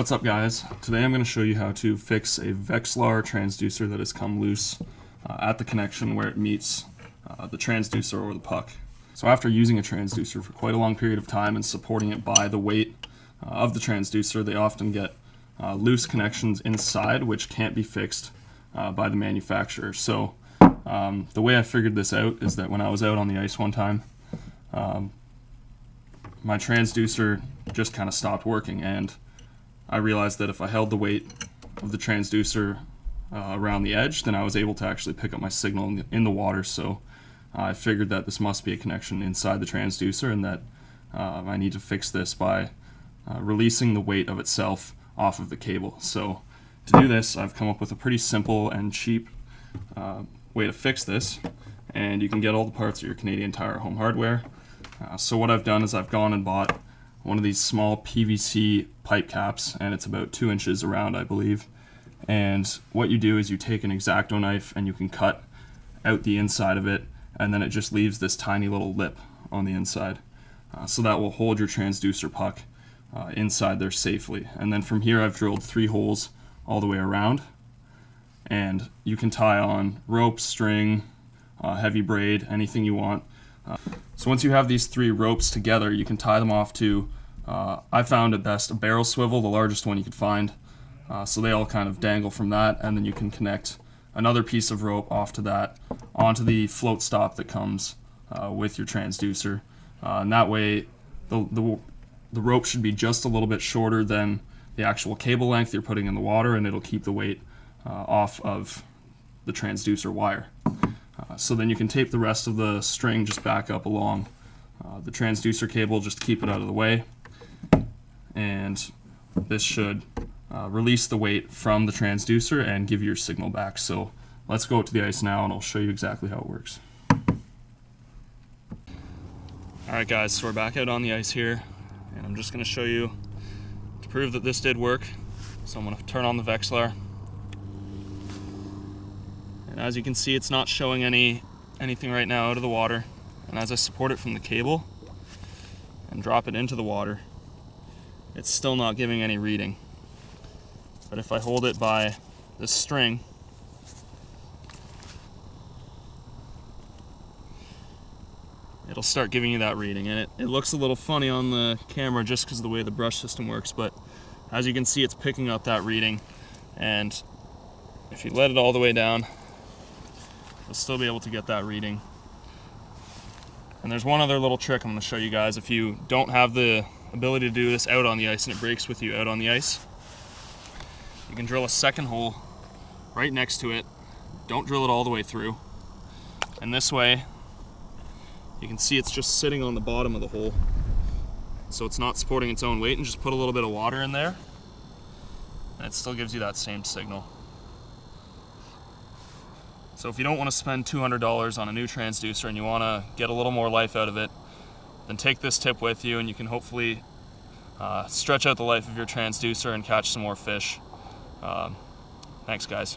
What's up, guys? Today I'm going to show you how to fix a Vexilar transducer that has come loose at the connection where it meets the transducer or the puck. So after using a transducer for quite a long period of time and supporting it by the weight of the transducer, they often get loose connections inside which can't be fixed by the manufacturer. So the way I figured this out is that when I was out on the ice one time, my transducer just kind of stopped working, and I realized that if I held the weight of the transducer around the edge, then I was able to actually pick up my signal in the water. So I figured that this must be a connection inside the transducer, and that I need to fix this by releasing the weight of itself off of the cable. So to do this, I've come up with a pretty simple and cheap way to fix this, and you can get all the parts at your Canadian Tire Home Hardware. So what I've done is I've gone and bought one of these small PVC pipe caps, and it's about 2 inches around, I believe. And what you do is you take an X-Acto knife and you can cut out the inside of it, and then it just leaves this tiny little lip on the inside. So that will hold your transducer puck inside there safely. And then from here I've drilled 3 holes all the way around, and you can tie on rope, string, heavy braid, anything you want. So once you have these 3 ropes together, you can tie them off to, I found at best, a barrel swivel, the largest one you could find. So they all kind of dangle from that, and then you can connect another piece of rope off to that, onto the float stop that comes with your transducer. And that way the rope should be just a little bit shorter than the actual cable length you're putting in the water, and it'll keep the weight off of the transducer wire. So then you can tape the rest of the string just back up along the transducer cable just to keep it out of the way, and this should release the weight from the transducer and give you your signal back. So let's go out to the ice now and I'll show you exactly how it works. Alright guys, so we're back out on the ice here, and I'm just going to show you to prove that this did work. So I'm going to turn on the Vexilar. And as you can see, it's not showing anything right now out of the water. And as I support it from the cable and drop it into the water, it's still not giving any reading. But if I hold it by this string, it'll start giving you that reading. And it looks a little funny on the camera just because of the way the brush system works, but as you can see, it's picking up that reading. And if you let it all the way down, you'll still be able to get that reading. And there's one other little trick I'm going to show you guys. If you don't have the ability to do this out on the ice and it breaks with you out on the ice, you can drill a second hole right next to it. Don't drill it all the way through. And this way, you can see it's just sitting on the bottom of the hole. So it's not supporting its own weight, and just put a little bit of water in there, and it still gives you that same signal. So if you don't want to spend $200 on a new transducer and you want to get a little more life out of it, then take this tip with you, and you can hopefully stretch out the life of your transducer and catch some more fish. Thanks, guys.